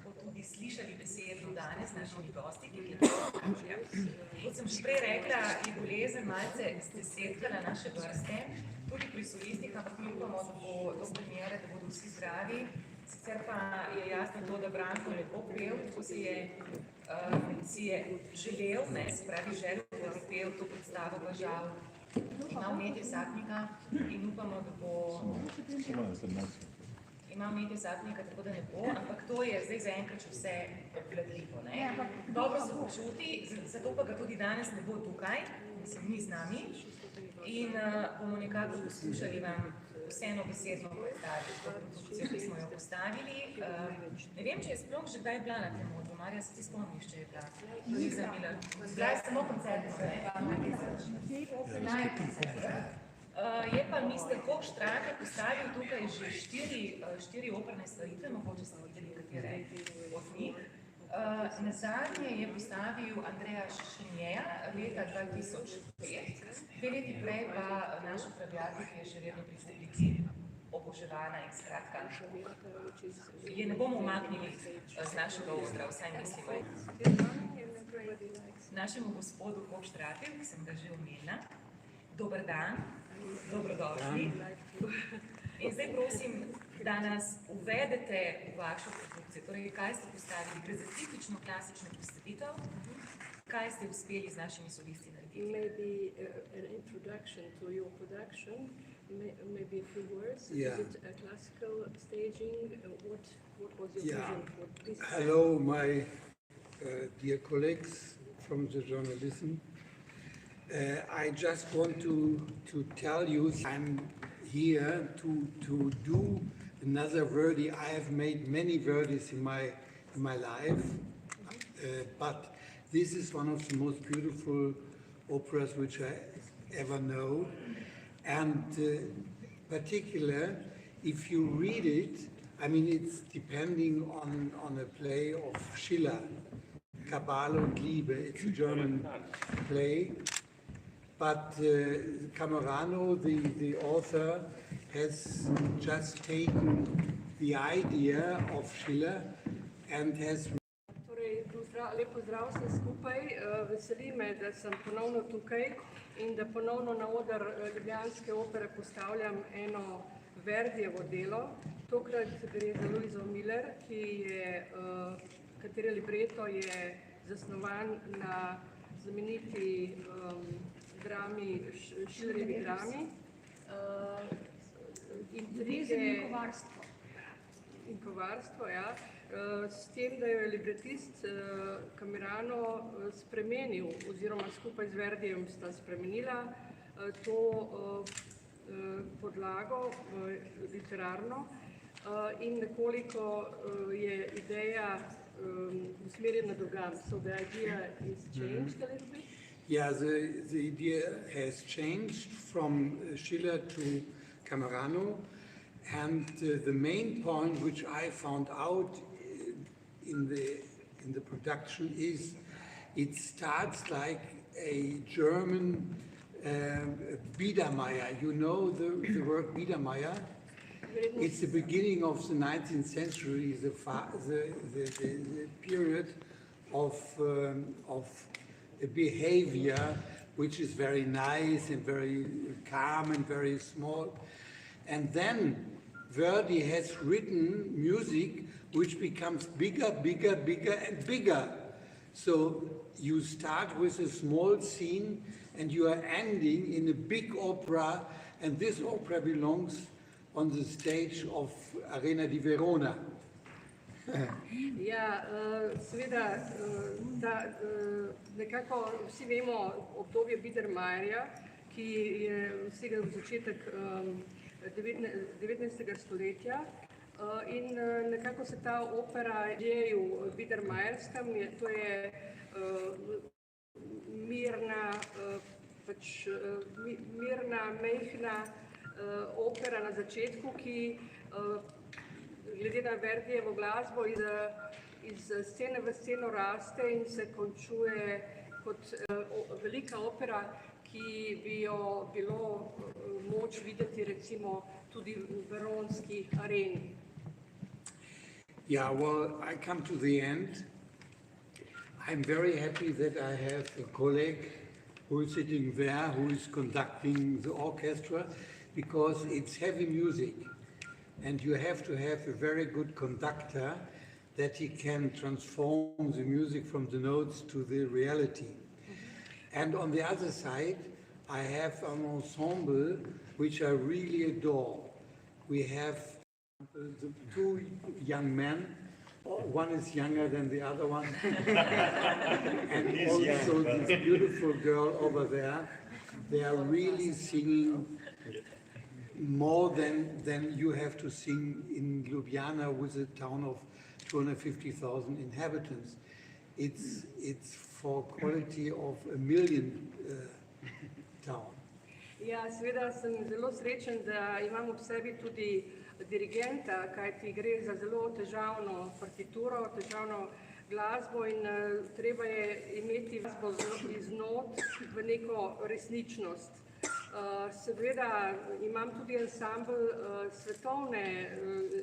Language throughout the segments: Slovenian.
lahko tudi slišali besedo danes z našimi gosti, ki je Rischerja. Kot sem že prej rekla, je bolezen malce stesetkala naše vrste, tudi pri solistih, ampak mi upamo, da bo do premiere, da bodo vsi zdravi. Sicer pa je jasno to, da Branko lepo pel, tako si je želel, se pravi želel, da bi pel to predstavo, pa žal ima vnetje satnika in upamo, da bo... Ima vnetje satnika, tako da ne bo, ampak to je zdaj zaenkrat še vse obvladljivo. Dobro se počuti, zato pa ga tudi danes ne bo tukaj, mislim, ni z nami in bomo nekako poskušali vam vseeno besedno predstaviti to produkcijo, ki smo jo postavili. Ne vem, če je sploh že kdaj bila na tem odru, Marja, se ti spomniš, če je bila? Luisa Miller. Zdaj je samo koncert, je pa Mr. Hochstraate postavil tukaj že štiri operne stvaritve, mogoče ste videli katere od njih. Nazadnje je postavil Andreja Šenjeja leta 2005, 2 leti prej pa naša Pravjati, ki je še vedno pri publiki oboževana in skratka, je ne bomo umaknili z našega odra, vsaj mislimo. Našemu gospodu Hochstraate, ki sem ga že omenila, dober dan, dobrodošli. In zdaj prosim, da nas uvedete v vašo produkcijo. Torej, kaj ste postavili? Gre za tipično klasično postavitev. Kaj ste uspeli z našimi solisti narediti? Maybe an introduction to your production, maybe a few words. Is it a classical staging? What was your vision for this? Hello, my dear colleagues from the journalism. I just want to tell you I'm here to do another Verdi. I have made many Verdis in my life, but this is one of the most beautiful operas which I ever know. And particular, if you read it, I mean, it's depending on a play of Schiller, Kabale und Liebe. It's a German play. But Camerano, the author, has just taken the idea of Schiller and has... Lep pozdrav vsem skupaj. Veseli me, da sem ponovno tukaj in da ponovno na oder Ljubljanske opere postavljam eno Verdijevo delo. Tokrat gre za Luiso Miller, katere libreto je zasnovan na znameniti drami, Schillerjevi drami. In kovarstvo, ja. S tem, da je libretist Camerano spremenil, oziroma skupaj z Verdijem sta spremenila to podlago literarno in nekoliko je ideja usmerjena drugam. So the idea is changed a little bit? Yeah, the idea has changed from Schiller to Camerano, and the main point which I found out in the production is it starts like a German Biedermeier. You know the word Biedermeier? It's the beginning of the 19th century, the period of a behavior which is very nice and very calm and very small. And then Verdi has written music which becomes bigger, bigger, bigger and bigger. So you start with a small scene and you are ending in a big opera, and this opera belongs on the stage of Arena di Verona. Ja, seveda, nekako vsi vemo obdobje Biedermeierja, ki je vsega v začetek 19. stoletja in nekako se ta opera je v Biedermeierskem, to je mirna, mehna opera na začetku, ki glede na Verdijevo glasbo iz scene v sceno raste in se končuje kot velika opera, ki bi jo bilo moč videti recimo tudi v veronski areni. Yeah, well, I come to the end. I'm very happy that I have a colleague who is sitting there, who is conducting the orchestra, because it's heavy music. And you have to have a very good conductor that he can transform the music from the notes to the reality. And on the other side, I have an ensemble which I really adore. We have the two young men. One is younger than the other one. And also this beautiful girl over there. They are really singing more than you have to sing in Ljubljana with a town of 250,000 inhabitants. It's for quality of a million town. Ja, seveda sem zelo srečen, da imam ob sebi tudi dirigenta, kajti gre za zelo težavno partituro, težavno glasbo in treba je imeti glasbo iz not v neko resničnost. Seveda imam tudi ansambel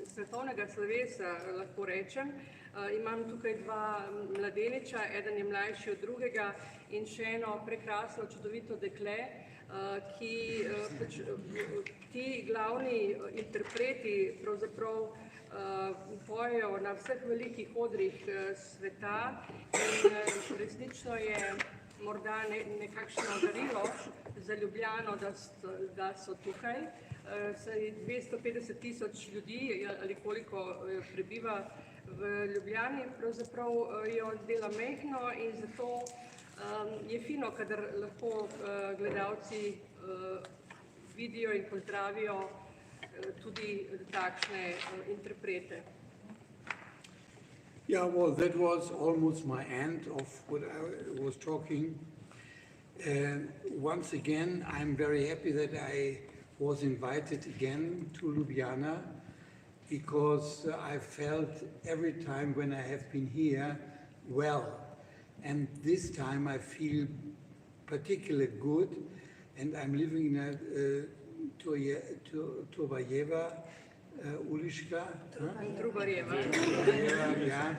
svetovnega slovesa, lahko rečem. Imam tukaj dva mladeniča, eden je mlajši od drugega in še eno prekrasno, čudovito dekle, ti glavni interpreti pravzaprav pojejo na vseh velikih odrih sveta in resnično je morda nekakšno darilo za Ljubljano, da so tukaj. Saj 250,000 ljudi ali koliko prebiva v Ljubljani, pravzaprav jo dela majhno in zato je fino, kadar lahko gledalci vidijo in pozdravijo tudi takšne interprete. Yeah, well, that was almost my end of what I was talking. Once again, I'm very happy that I was invited again to Ljubljana, because I felt every time when I have been here well. And this time I feel particularly good, and I'm living in Verdijeva, ulička. Yeah.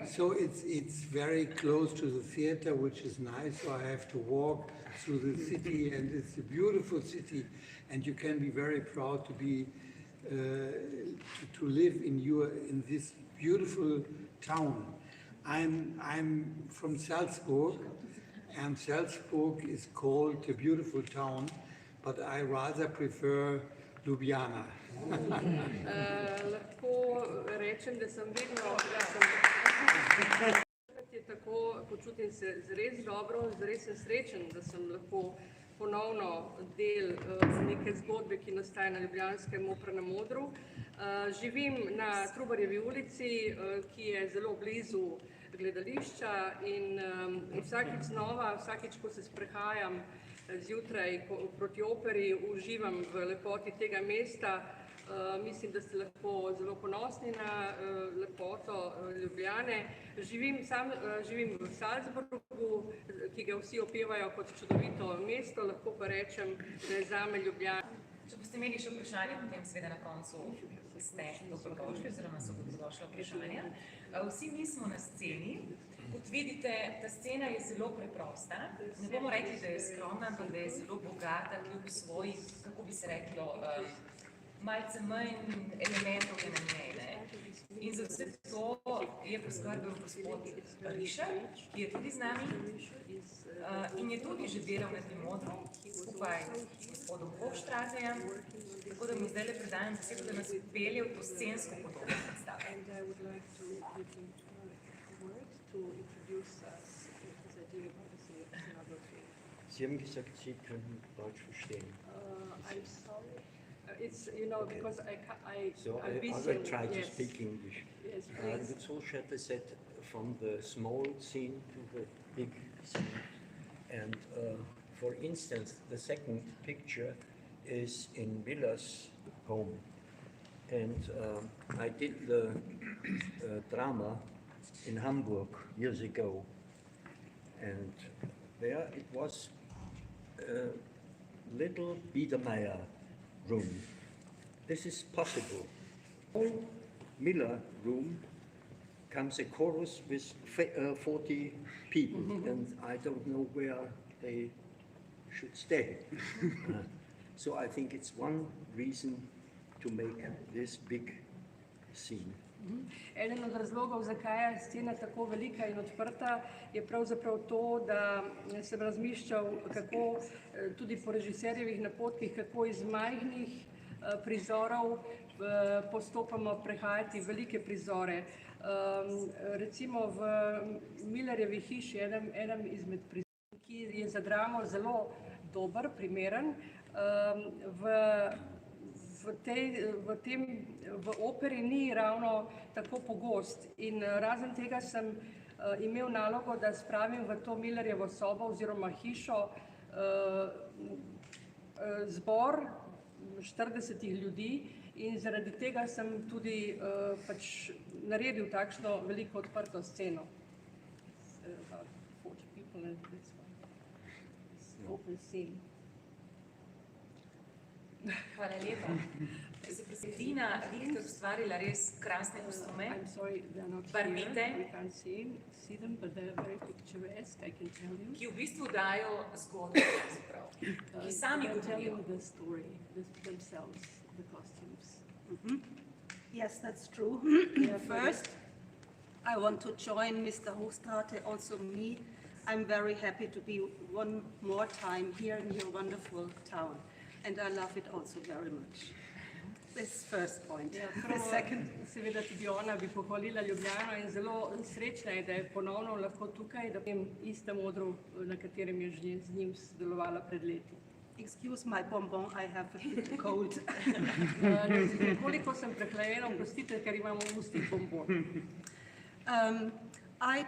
So it's very close to the theater, which is nice. So I have to walk through the city, and it's a beautiful city, and you can be very proud to be to live in this beautiful town. I'm from Salzburg, and Salzburg is called a beautiful town, but I rather prefer Ljubljana. Lahko rečem, da sem vedno, je tako, počutim se zres dobro, zres sem srečen, da sem lahko ponovno del neke zgodbe, ki nastaja na ljubljanskem Operanem odru. Živim na Trubarjevi ulici, ki je zelo blizu gledališča in vsakič znova, vsakič, ko se sprehajam zjutraj proti operi, uživam v lepoti tega mesta. Mislim, da ste lahko zelo ponosni na lepoto Ljubljane. Živim v Salzburgu, ki ga vsi opevajo kot čudovito mesto, lahko pa rečem, da je zame Ljubljana. Če boste imeli še vprašanje, potem seveda na koncu ste dobrodošli, oziroma so dobrodošla vprašanja. Vsi mi smo na sceni. Kot vidite, ta scena je zelo preprosta. Ne bomo rekli, da je skromna, ampak da je zelo bogata, kljub svojih, kako bi se reklo, malce manj elementov je na njej. In za vse to je poskrbel gospod Rischer, ki je tudi z nami in je tudi že delal na tem odru skupaj z gospodom Hochstraatejem. Tako da mu zdaj predajam besedo, da nas pelje v to scensko podobo predstave. Sie haben gesagt, Sie können Deutsch verstehen. I'm sorry. It's, you know, because I will try to speak English. Yes, please. Lutz Hochstraate said from the small scene to the big scene. And for instance, the second picture is in Villa's home. And I did the drama in Hamburg years ago. And there it was a little Biedermeier room. This is possible. All Miller room comes a chorus with 40 people, and I don't know where they should stay. So I think it's one reason to make this big scene. Eden od razlogov, zakaj je scena tako velika in odprta, je pravzaprav to, da sem razmišljal, kako tudi po režiserjevih napotkih, kako iz majhnih prizorov postopoma prehajati velike prizore. Recimo v Millerjevi hiši, enem izmed prizorov, ki je za dramo zelo dober, primeren, v operi ni ravno tako pogost in razen tega sem imel nalogo, da spravim v to Millerjevo sobo oziroma hišo zbor 40 ljudi in zaradi tega sem tudi pač naredil takšno veliko odprto sceno. About 40 people in this open scene. Hvala lepa. Se Edina, vi ste ustvarila res krasne kostume. I'm sorry, they're not Barvite. here. We can't see them, but they're very picturesque, I can tell you. Ki v bistvu dajo zgodbo, pravzaprav, ki sami They're telling govorijo. the story themselves, the costumes. Yes, that's true. Yeah, First, I want to join Mr. Hochstraate, also me. I'm very happy to be one more time here in your wonderful town. And I love it also very much. This first point. Ja, The prvo, second, seveda tudi ona bi pohvalila Ljubljano in zelo srečna je, da je ponovno lahko tukaj, da v tem istem odru, na katerem je že z njim sodelovala pred leti. excuse my bonbon, I have a bit cold. Koliko sem prehlajena, oprostite, ker imamo v ustih bombon. I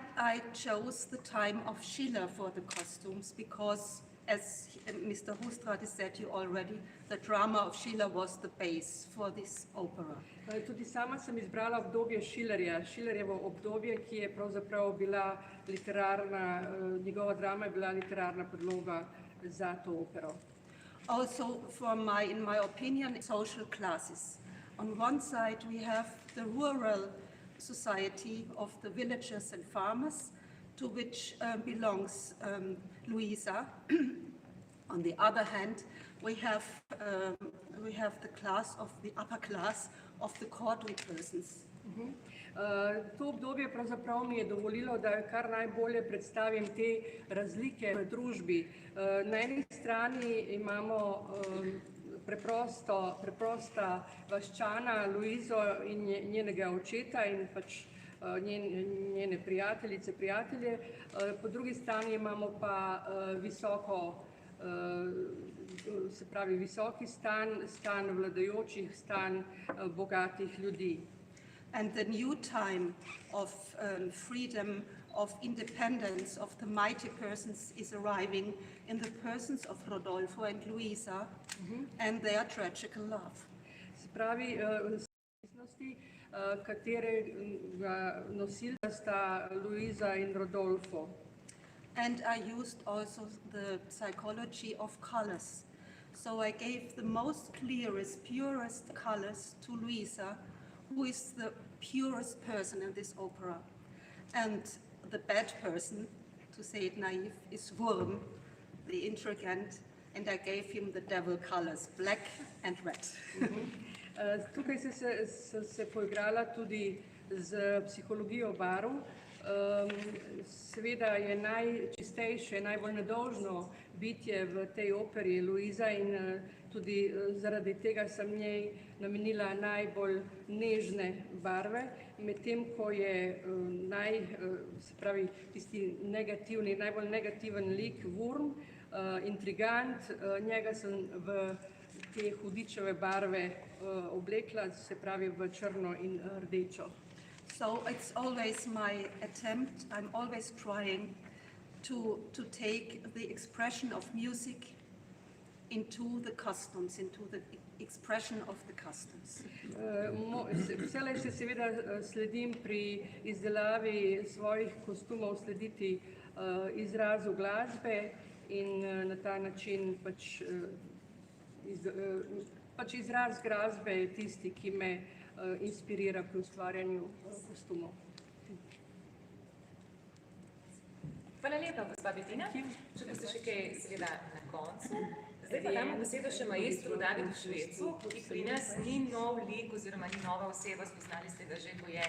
chose the time of Schiller for the costumes because, as Mr. Hochstraate said you already, the drama of Schiller was the base for this opera. Tudi sama sem izbrala obdobje Schillerja, Schillerjevo obdobje, ki je pravzaprav bila literarna, njegova drama je bila literarna podloga za to opero. Also, in my opinion, social classes. On one side, we have the rural society of the villagers and farmers, to which belongs Luisa. On the other hand, we have the class of the upper class of the courtly persons. To obdobje pravzaprav mi je dovolilo, da kar najbolje predstavim te razlike v družbi. Na eni strani imamo preprosta vaščana Luizo in njenega očeta in pač njene prijateljice, prijatelje. Po drugi strani imamo pa visoki stan vladajočih, stan bogatih ljudi. And the new time of freedom, of independence, of the mighty persons is arriving in the persons of Rodolfo and Luisa and their tragical love. Se pravi, resnosti, katerega nosilca sta Luisa in Rodolfo. And I used also the psychology of colors. So I gave the most clearest, purest colors to Luisa, who is the purest person in this opera. And the bad person, to say it naive, is Wurm, the intrigant, and I gave him the devil colors, black and red. Tukaj sem se poigrala tudi z psihologijo barv. Seveda je najčistejše, najbolj nedolžno bitje v tej operi Luisa in tudi zaradi tega sem njej namenila najbolj nežne barve, medtem ko je tisti negativni, najbolj negativen lik Wurm, intrigant, njega sem v te hudičeve barve oblekla, se pravi v črno in rdečo. So it's always my attempt, I'm always trying to take the expression of music into the costumes, into the expression of the costumes. Vselej se seveda sledim pri izdelavi svojih kostumov slediti izrazu glasbe in na ta način pač izraz glasbe je tisti, ki me inspirira pri ustvarjanju kostumov. Hvala lepa, gospa Bettina. Če boste še kaj seveda na koncu. Zdaj pa damo besedo še maestru Davidu Švecu, ki pri nas ni nov lik oziroma ni nova oseba, spoznali ste ga že, ko je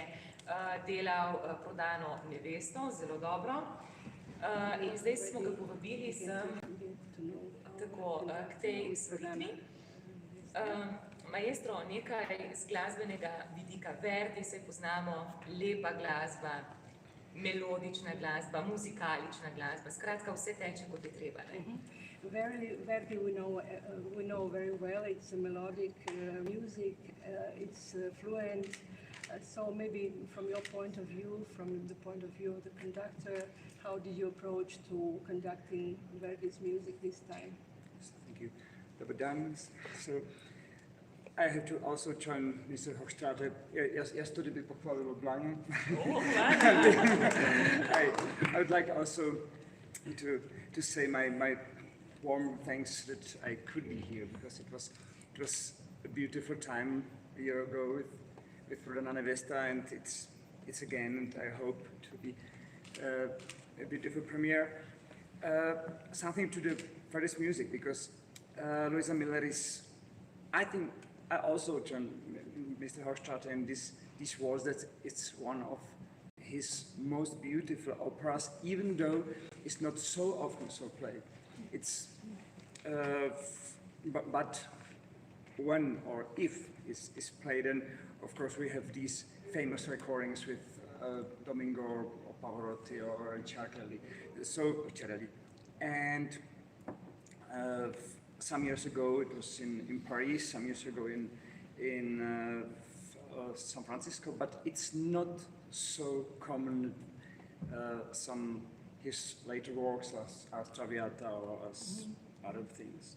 delal Prodano nevesto, zelo dobro. In zdaj smo ga povabili sem tako k tej stvaritvi. Maestro, nekaj z glasbenega vidika. Verdi se poznamo, lepa glasba, melodična glasba, muzikalična glasba, skratka vse teče, kot je treba. Verdi we know very well. It's a melodic music, it's fluent. So maybe from your point of view, from the point of view of the conductor, how did you approach to conducting Verdi's music this time? Thank you. Dobar dan. So I have to also join Mr. Hochstraate. Erst tudi bi pohvalil Ljubljano. I would like also to say my warm thanks that I could be here, because it was a beautiful time a year ago with Prodana nevesta, and it's again, and I hope to be a beautiful premiere. Something to the Verdi's music, because Luisa Miller is, I think, I also joined Mr. Hochstraate in this was that it's one of his most beautiful operas, even though it's not so often so played. It's, but when or if it's played, and of course we have these famous recordings with Domingo or Pavarotti or Cerelli. And some years ago it was in Paris, some years ago in San Francisco, but it's not so common. Some his later works as Traviata or as other things.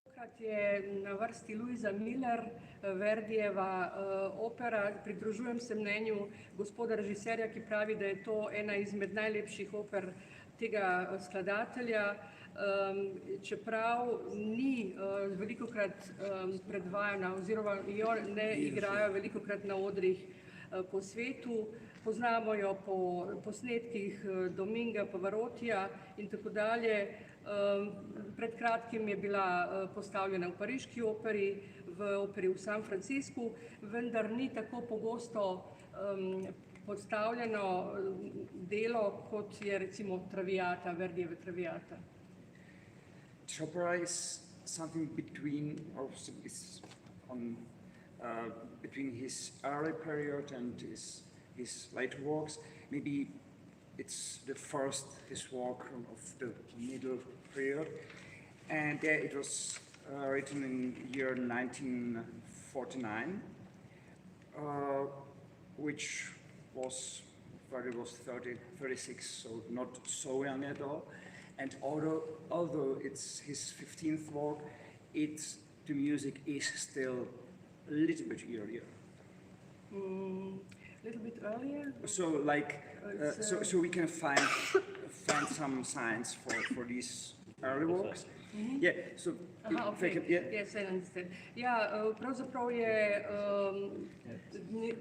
Tokrat je na vrsti Luisa Miller, Verdijeva opera. Pridružujem se mnenju gospoda režiserja, ki pravi, da je to ena izmed najlepših oper tega skladatelja. Čeprav ni velikokrat predvajana oziroma jo ne igrajo velikokrat na odrih po svetu. Poznamo jo po posnetkih Dominga, Pavarotija in tako dalje. Pred kratkim je bila postavljena v Pariški operi, v operi v San Franciscu, vendar ni tako pogosto postavljeno delo, kot je recimo Traviata, Verdijeve Traviata. This opera is something between, or is on between his early period and his later works. Maybe it's the first his work of the middle period, and it was written in year 1949, which was 36, so not so young at all. And although it's his 15th work, the music is still a little bit earlier. Little bit earlier? So like, so we can find some signs for these early works. Mm-hmm. Yeah. So. Aha, okay. Yes, I understand. Ja, pravzaprav je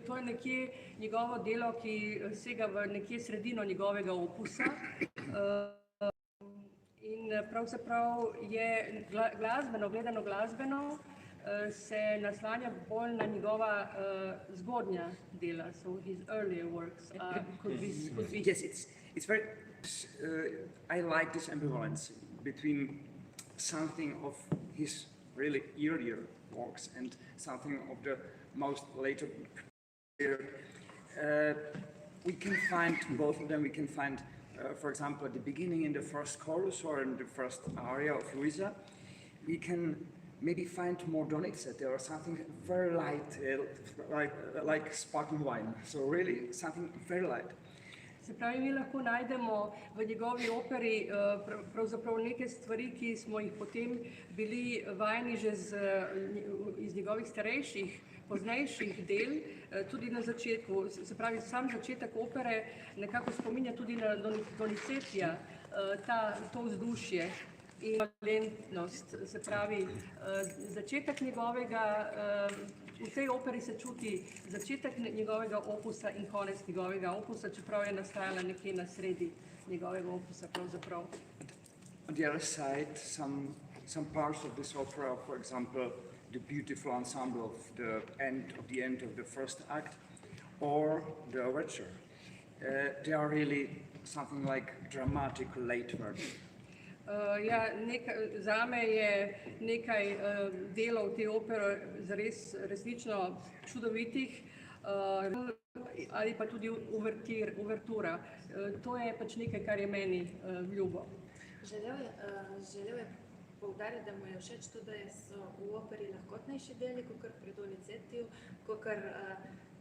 to je nekje njegovo delo, ki sega v nekje sredino njegovega opusa. In pravzaprav je gledano glasbeno, se naslanja bolj na njegova zgodnja dela, so his earlier works could be. Yes, it's very. I like this ambivalence between something of his really earlier works and something of the most later period. We can find both of them. We can find, for example, at the beginning in the first chorus or in the first aria of Luisa, we can maybe find more Donizetti or something very light, like sparkling wine. So really something very light. Se pravi, mi lahko najdemo v njegovi operi pravzaprav neke stvari, ki smo jih potem bili vajeni že iz njegovih starejših, poznejših del, tudi na začetku. Se pravi, sam začetek opere nekako spominja tudi na Donizettija, to vzdušje in valentnost. Se pravi, začetek njegovega V tej operi se čuti začetek njegovega opusa in konec njegovega opusa, čeprav je nastajala nekje na sredi njegovega opusa pravzaprav. On the other side, some parts of this opera, for example, the beautiful ensemble of the end of the first act, or the overture, they are really something like dramatic late work. Zame je nekaj delov te opere resnično čudovitih, ali pa tudi uvertura. To je pač nekaj, kar je meni ljubo. Želel je poudariti, da mu je všeč to, da so v operi lahkotnejši deli, kakor pri Donizetiju, kakor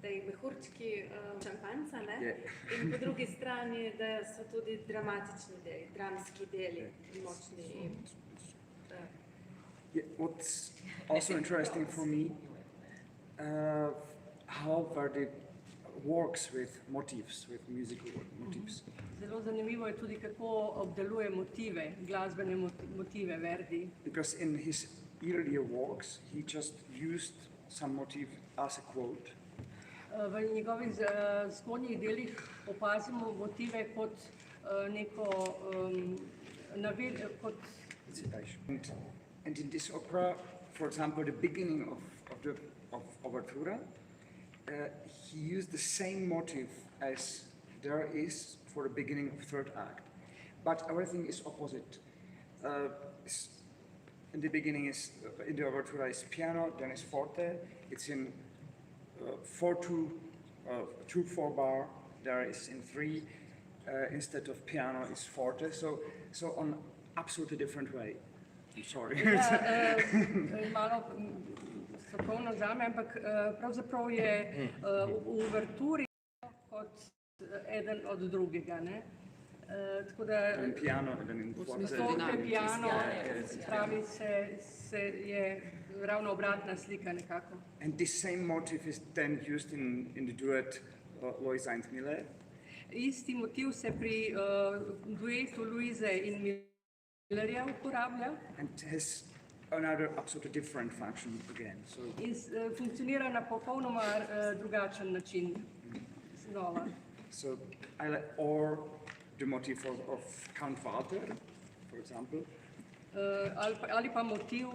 da je mehurčki šampanjca, ne? In po drugi strani, da so tudi dramatični deli, dramski deli, močni. What's also interesting for me, how Verdi works with motifs, with musical motifs. Zelo zanimivo je tudi, kako obdeluje motive, glasbene motive Verdi. Because in his earlier works, he just used some motif as a quote. V njegovih zgodnjih delih opazimo motive kot neko kot And in this opera, for example, the beginning of Overtura, he used the same motive as there is for the beginning of third act, but everything is opposite. In the beginning in the Overtura is piano, then is forte. It's in 2/4 bar. There is in 3 instead of piano is forte. So on absolutely different way. I'm sorry. Malo strokovno zame, ampak pravzaprav je v uverturi kot eden od drugega, ne? Tako da piano, in forte, piano, pravi se je ravno obratna slika nekako. And this same motive is then used in the duet Luisa Miller. Isti motiv se pri duetu Luise in Millerja uporablja. And has another absolutely different function again. So In funkcionira na popolnoma drugačen način znova. So or the motif of Count Walter, for example. Ali pa motiv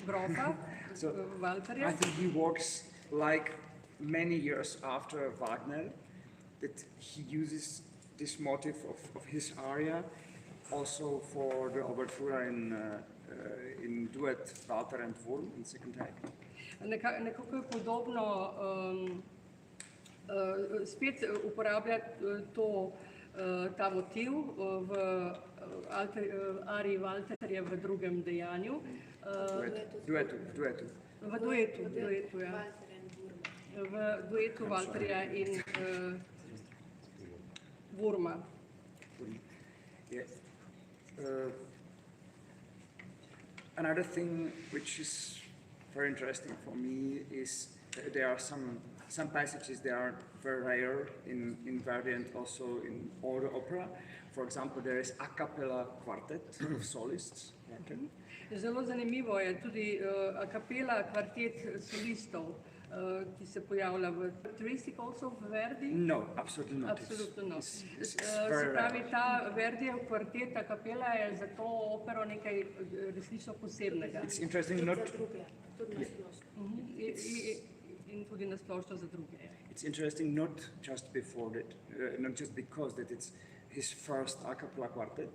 grofa Walterja. I think he works like many years after Wagner, that he uses this motif of his aria also for the overture in duet Walter and Wurm in second act. Nekako je podobno spet uporablja ta motiv v ariji Walterja v drugem dejanju. Duetu. V duetu, ja. V duetu Walterja in Wurma. Yeah. Another thing which is very interesting for me is there are some passages that are very rare in Verdi and also in all the opera. For example, there is a cappella quartet of solists. Zelo zanimivo je tudi a cappella kvartet solistov, ki se pojavlja v characteristic also v Verdi. No, absolutely not. Absolutno no. It's Se very pravi, rare. ta Verdijev kvartet, a cappella je za to opero nekaj resnično posebnega. It's interesting not. Tudi na splošno. In tudi na splošno za druge. It's interesting not just because that it's his first a cappella quartet,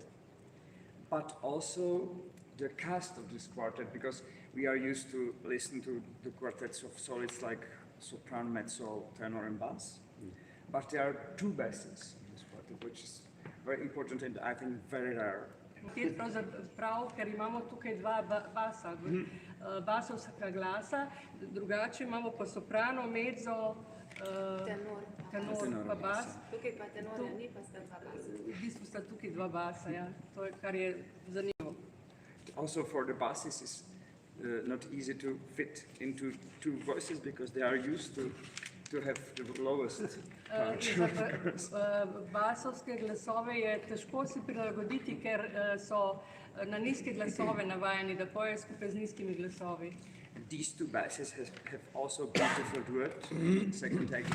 but also the cast of this quartet, because we are used to listen to the quartets of solists like soprano, mezzo, tenor and bass. But there are 2 basses in this quartet, which is very important and I think very rare. Prav, ker imamo tukaj 2 basa, basovska glasa, drugače imamo pa soprano, mezzo, tenor pa bas. Tukaj pa tenorja ni, pa sta 2 basa. V bistvu sta tukaj 2 basa, ja. To je, kar je zanimivo. Also for the basses it's not easy to fit into 2 voices because they are used to have the lowest part. Basovske glasove je težko si prilagoditi, ker so na nizke glasove navajeni, da pojejo skupaj z nizkimi glasovi. These two basses have also beautiful duet. Second act is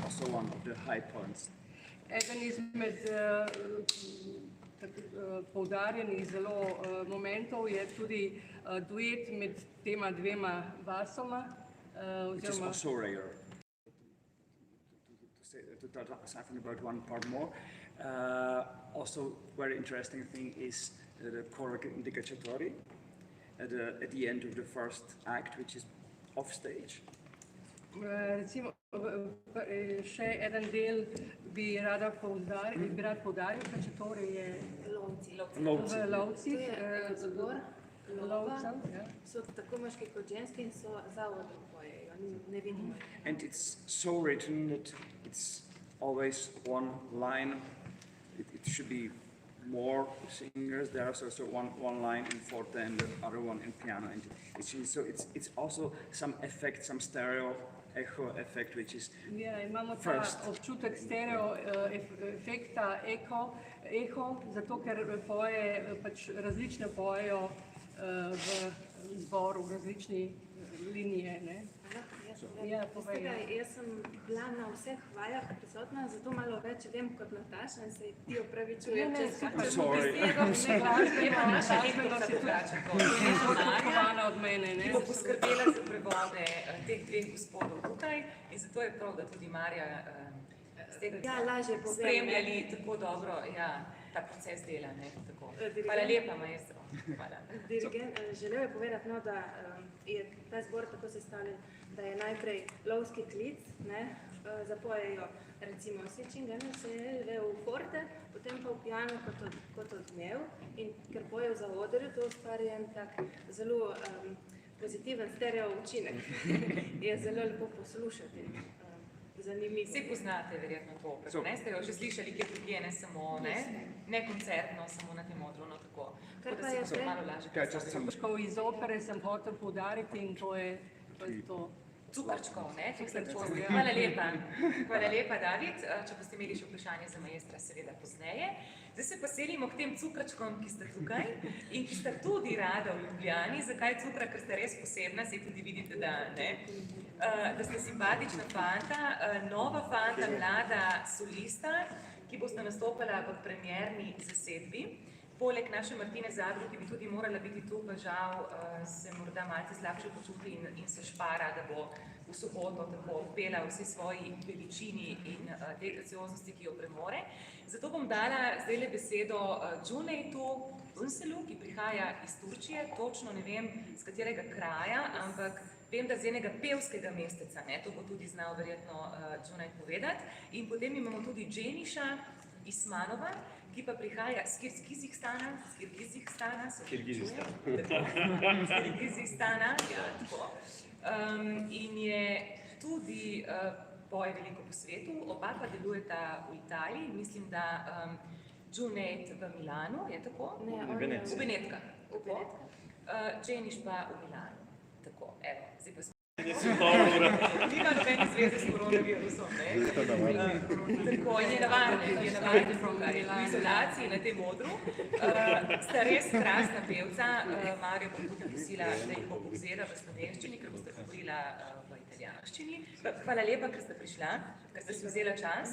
also one of the high points. Eden izmed poudarjenih zelo momentov je tudi duet med tema dvema basoma. Which is also rare. To tell something about one part more. Also, very interesting thing is the coro indicatori at the end of the first act, which is off stage. Recimo, še eden del bi rad poudaril, kačetore je v lovcih. Zbor lovcev, ja. So tako moški kot ženski in so za odrom pojejo, ne vidimo. And it's so written that it's always one line. It should be more singers. There is also one line in forte and the other one in piano. And it's also some effect, some stereo echo effect, which is Ja, imamo ta first. občutek stereo efekta eho, zato ker pač različne pojejo v zboru, različni linije, ne? Ja, povej. Jaz sem bila na vseh vajah prisotna, zato malo več vem kot Nataša in se ti opravičujem, če skačem Sorry. Je pa naša lektorica Petračenko, Odkovana od mene, ki ne? bo poskrbela za prevode teh dveh gospodov tukaj in zato je prav, da tudi Marja ste Ja, lažje povem. spremljali tako dobro ta proces dela. Tako. Hvala lepa, maestro. Hvala. Dirigent želel je povedati, no, da je ta zbor tako sestavljen, da je najprej lovski klic, zapojejo recimo Sečinga, se je v forte, potem pa v piano kot odmev in ker pojejo za odrju, to ustvari en tak zelo pozitiven stereo učinek. Je zelo lepo poslušati. Zanimivo. Vsi poznate verjetno to opero, ne? Ste jo že slišali, kje drugje, ne samo, ne koncertno, samo na tem odru, no tako. Kaj Tako pa da je si prej? malo lažje Kaj, predstavljati. Iz opere sem hotel poudariti in to je to. Cukrčkov, ne? Hvala lepa. Hvala lepa, David. Če boste imeli še vprašanje za maestra, seveda pozneje. Zdaj se pa selimo k tem cukrčkom, ki sta tukaj in ki sta tudi rada v Ljubljani. Zakaj cukra? Ker sta res posebna, saj tudi vidite, da sta simpatična fanta, nova fanta, mlada solista, ki bosta nastopala v premierni zasedbi. Poleg naše Martine Zadru, ki bi tudi morala biti tu, pa žal se morda malce slabše počuti in se špara, da bo v soboto tako pela vsi svoji veličini in tej gracioznosti, ki jo premore. Zato bom dala zdajle besedo Džunejtu Unselu, ki prihaja iz Turčije, točno ne vem z katerega kraja, ampak vem, da z enega pevskega mesteca, to bo tudi znal verjetno Džunejt povedati. In potem imamo tudi Dženiša Ismanova, ki pa prihaja z Kirgizistana, ja, tako. In je tudi poje veliko po svetu, oba pa delujeta v Italiji, mislim, da Džunejt v Milanu, je tako? Ne, V Benetkah. Dženiš pa v Milanu. Tako, evo, zdaj pa smo. Nima nobene zveze s koronavirusom, ne? Tako, je navaden tukaj, v izolaciji na tem odru. Sta res krasna pevca, Marjo bom tudi prosila, da jih bo povzela v slovenščini, ker boste govorila v italijanščini. Hvala lepa, ker ste prišla, ker ste si vzela čas.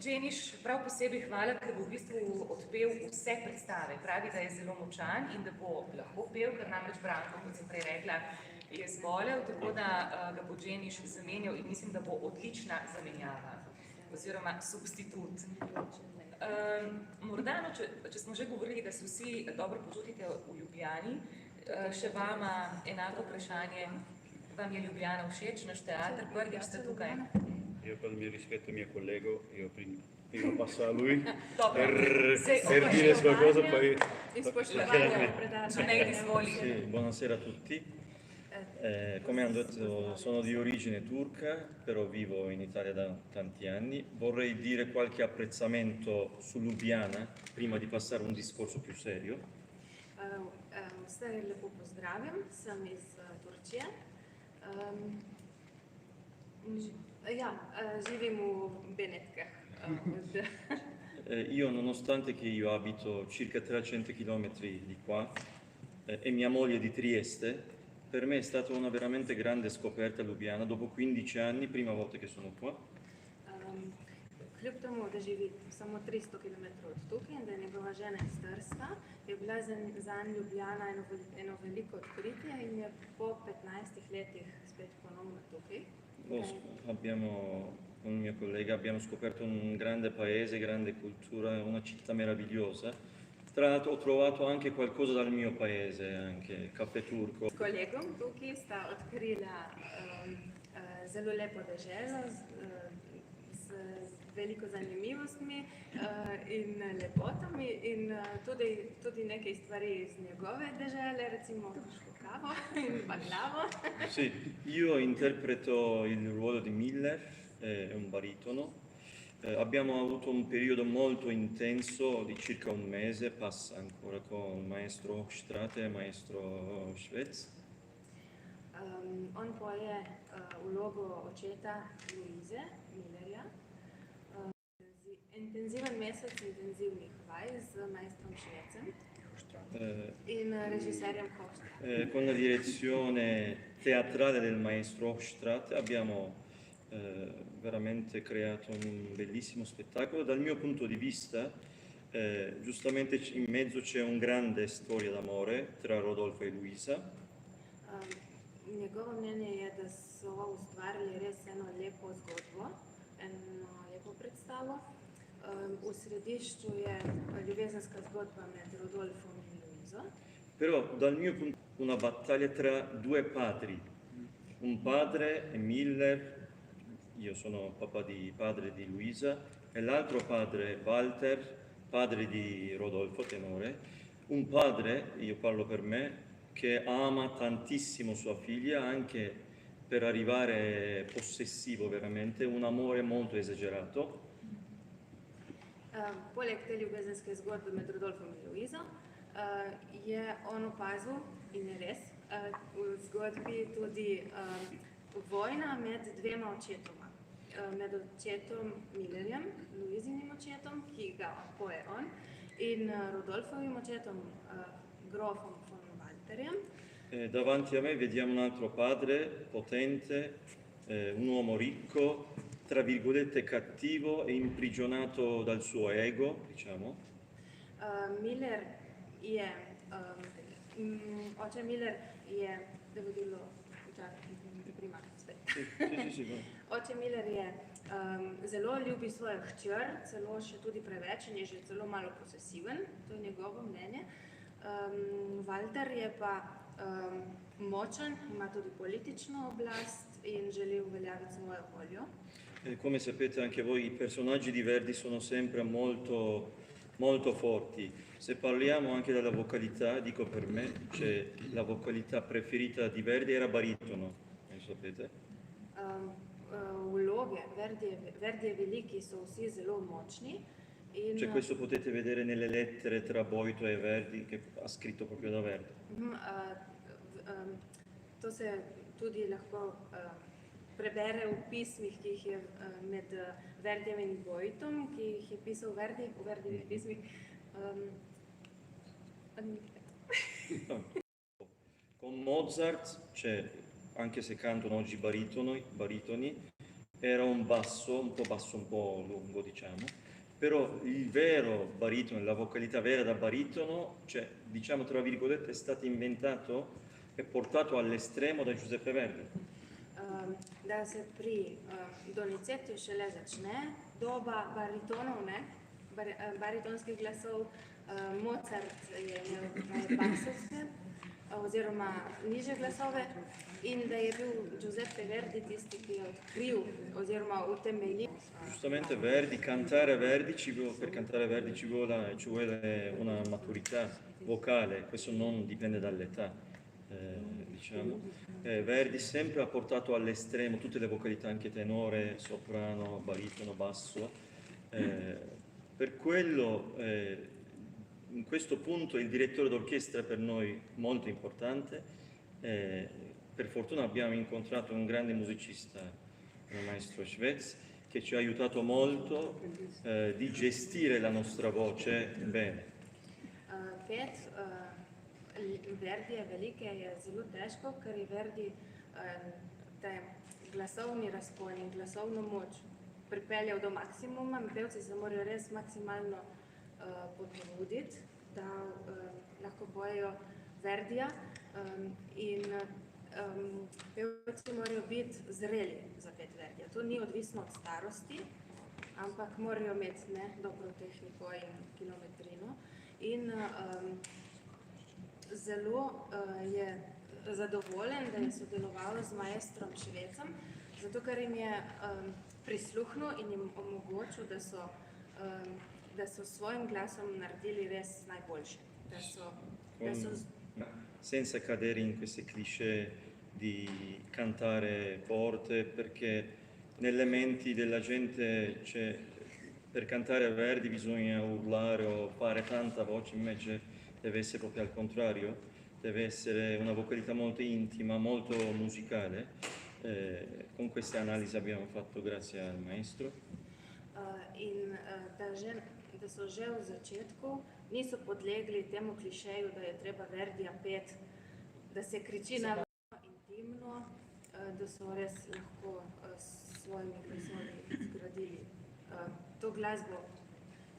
Dženiš, prav posebej hvala, ker bo v bistvu odpel vse predstave. Pravi, da je zelo močan in da bo lahko pel, ker namreč Branko, kot sem prej rekla, je zbolel, tako da ga bo Dženiš zamenjal in mislim, da bo odlična zamenjava oziroma substitut. Morda, če smo že govorili, da se vsi dobro počutite v Ljubljani, še vama enako vprašanje, vam je Ljubljana všeč, naš teater, prvič ste tukaj? Io per il mio rispetto ai miei colleghi, io prima passo a lui Dobro. per dire qualcosa, poi... Sì, buonasera a tutti. Come hanno detto, sono di origine turca, però vivo in Italia da tanti anni. Vorrei dire qualche apprezzamento su Ljubljana, prima di passare a un discorso più serio. Vse lepo pozdravim, sem iz Turčije. Živim v Benetkah. Io, nonostante che io abito circa 300 km di qua e mia moglie di Trieste, Per me è stata una veramente grande scoperta Ljubljana, dopo 15 anni, prima volta che sono qua. Kljub temu, da živi samo 300 km od tukaj in da je njegova žena iz Trsta, je bila zanj Ljubljana eno veliko odkritje in je po 15 letih spet ponovno tukaj. Con il mio collega abbiamo scoperto un grande paese, grande cultura, una città meravigliosa. Tra l'altro ho trovato anche qualcosa dal mio paese, anche caffè turco. S kolegom tukaj sta odkrila zelo lepo deželo z veliko zanimivostmi in lepotami in tudi nekaj stvari iz njegove dežele, recimo kavo in baklavo. Sì, io interpreto il ruolo di Miller, è un baritono. Abbiamo avuto un periodo molto intenso di circa un mese, passa ancora con il maestro Hochstraate e il maestro Schwetz. On poje vlogo očeta Luise Millerja. Intenziven mesec intenzivnih vaj z maestrom Schwetzem in režiserjem Hochstraate. Con la direzione teatrale del maestro Hochstraate abbiamo veramente creato un bellissimo spettacolo. Dal mio punto di vista, giustamente in mezzo c'è una grande storia d'amore tra Rodolfo e Luisa. Njegovo mnenje je, da so ustvarili res eno lepo zgodbo, eno lepo predstavo. V središču je ljubezenska zgodba med Rodolfom in Luiso. Però dal mio punto di vista una battaglia tra due padri. Un padre è Miller, io sono padre di Luisa, e l'altro padre Walter, padre di Rodolfo, tenore. Un padre, io parlo per me, che ama tantissimo sua figlia, anche per arrivare possessivo veramente, un amore molto esagerato. Poleg te ljubezenske zgodbe med Rodolfom in Luizo je on opazil, in je res, v zgodbi tudi vojna med dvema očetoma. Med očetom Millerjem, Luizinim očetom, ki ga poje on, in Rodolfovim očetom, grofom von Walterjem. Davanti a me vediamo un altro padre potente, un uomo ricco, tra virgolette cattivo e imprigionato dal suo ego, diciamo. Oče Miller je, devo dirlo prima, aspetta. Sì. Oče Miller je zelo ljubi svojo hčer, celo še tudi preveč in je že celo malo posesiven, to je njegovo mnenje. Walter je pa močan, ima tudi politično oblast in želi uveljaviti svojo voljo. Come sapete anche voi, i personaggi di Verdi sono sempre molto forti. Se parliamo anche della vocalità, dico per me, cioè la vocalità preferita di Verdi era baritono, sapete? Vloge Verdijeve liki so vsi zelo močni. Cioè questo potete vedere nelle lettere tra Boito e Verdi, che ha scritto proprio da Verdi. To se tudi lahko prebere v pismih, ki jih je med Verdijevim in Boitom, ki jih je pisal Verdi v Verdijevih pismih. Con Mozart, cioè, anche se cantano oggi baritoni, era un po' lungo, diciamo, però il vero baritono, la vocalità vera da baritono, cioè, diciamo tra virgolette, è stato inventato e portato all'estremo da Giuseppe Verdi. Da se pri Donizetiju šele začne doba baritonov, baritonskih glasov. Mozart je imel basovske oziroma nižje glasove in da je bil Giuseppe Verdi tisti, ki je odkril oziroma utemeljil. Giustamente per cantare Verdi ci vuole una maturità vocale, questo non dipende dall'età. Diciamo. Verdi sempre ha portato all'estremo tutte le vocalità, anche tenore, soprano, baritono, basso. Per quello, in questo punto, il direttore d'orchestra è per noi molto importante. Per fortuna abbiamo incontrato un grande musicista, il maestro Schwetz, che ci ha aiutato molto di gestire la nostra voce bene. Verdije velike je zelo težko, ker je Verdi te glasovni razpon in glasovno moč pripeljal do maksimuma. Pevci se morajo res maksimalno potruditi, da lahko pojejo Verdija in pevci morajo biti zreli za pet Verdija. To ni odvisno od starosti, ampak morajo imeti dobro tehniko in kilometrino. In zelo je zadovoljen, da je sodeloval z maestrom Švecem, zato ker jim je prisluhnil in jim omogočil, da so s svojim glasom naredili res najboljše. Senza cadere in questi cliché di cantare forte, perché nelle menti della gente per cantare a Verdi bisogna urlare o fare tanta voce, invece deve essere proprio al contrario, deve essere una vocalità molto intima, molto musicale. Con queste analisi abbiamo fatto grazie al maestro. Da so že v začetku niso podlegli temu klišeju, da je treba Verdija peti, da se kriči na intimno, da so res lahko s svojimi glasovi zgradili to glasbo,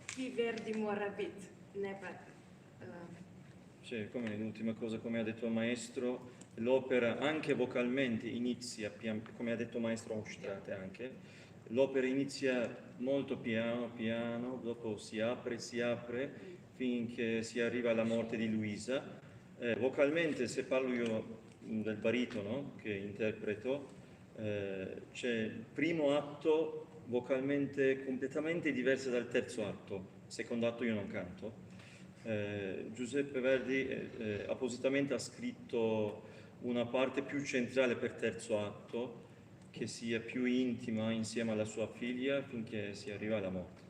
ki Verdi mora biti, ne pa... Cioè, come l'ultima cosa, come ha detto il maestro, l'opera anche vocalmente inizia, come ha detto il maestro Hochstraate anche, l'opera inizia molto piano, piano, dopo si apre finché si arriva alla morte di Luisa. Vocalmente, se parlo io del baritono che interpreto, c'è il primo atto vocalmente completamente diverso dal terzo atto, il secondo atto io non canto. Giuseppe Verdi appositamente ha scritto una parte più centrale per terzo atto, che sia più intima insieme alla sua figlia finché si arriva alla morte.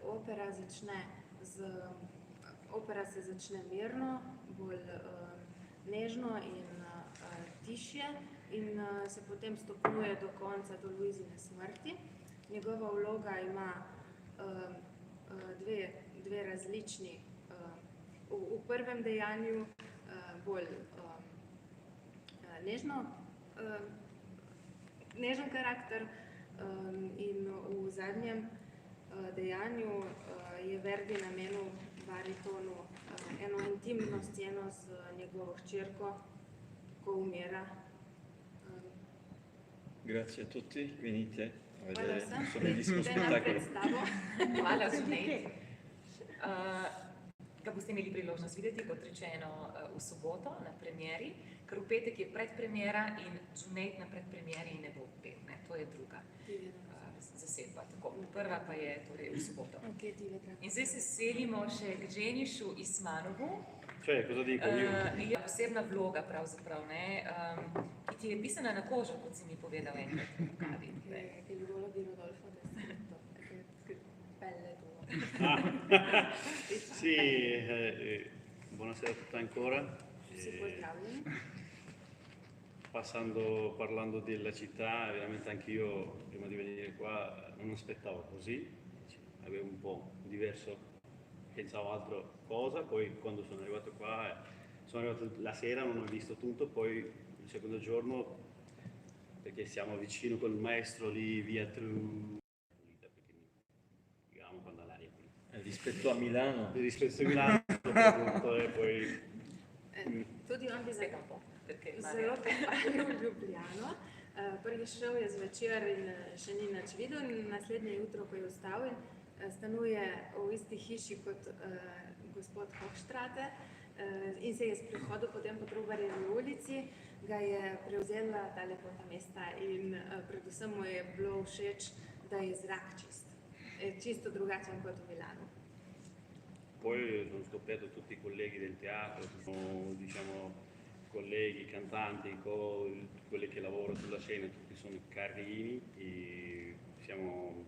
Opera se začne mirno, bolj nežno in tišje in se potem stopnjuje do konca, do Luizine smrti. Njegova vloga ima dve različni, v prvem dejanju bolj nežen karakter in v zadnjem dejanju je Verdi namenil baritonu eno intimno sceno z njegovo hčerko, ko umira. Grazie a tutti, venite a Hvala vedere vsem, bellissimo pridite na spettacolo. predstavo. Hvala, Žunej. Ga boste imeli priložnost videti, kot rečeno, v soboto na premieri, ker v petek je predpremiera in Žunej na predpremieri ne bo pel, ne? To je druga zasedba. Tako, prva pa je torej v soboto. In zdaj se selimo še k Dženišu Ismanovu. Cioè, cosa dico io? Je posebna vloga pravzaprav, ne? Ki ti je pisana na kožo, kot si mi povedal enkrat v kavi. Il ruolo di Rudolfo è scritto, pelle tua. Sì, buonasera a tutti ancora. Vsi pozdravljeni. Parlando della città, veramente anch'io prima di venire qua non aspettavo così, avevo un po' diverso, pensavo altra cosa, poi quando sono arrivato qua, sono arrivato la sera, non ho visto tutto, poi il secondo giorno, perché siamo vicino col maestro lì via Tru, diciamo quando l'aria qui. Rispetto a Milano. Rispetto a Milano, soprattutto, e poi... Tudi on bi Vsega po, perché zelo pohvalil v Ljubljano. Prišel je zvečer in še ni nič videl in naslednje jutro, ko je vstal in stanuje v isti hiši kot gospod Hochstraate in se je sprehodil potem po Trubarjevi ulici, ga je prevzela ta lepota mesta in predvsem mu je bilo všeč, da je zrak čist. Čisto drugačen kot v Milanu. Poi sono scoperto tutti i colleghi del teatro, sono diciamo colleghi, cantanti, quelli che lavorano sulla scena, tutti sono carini e siamo...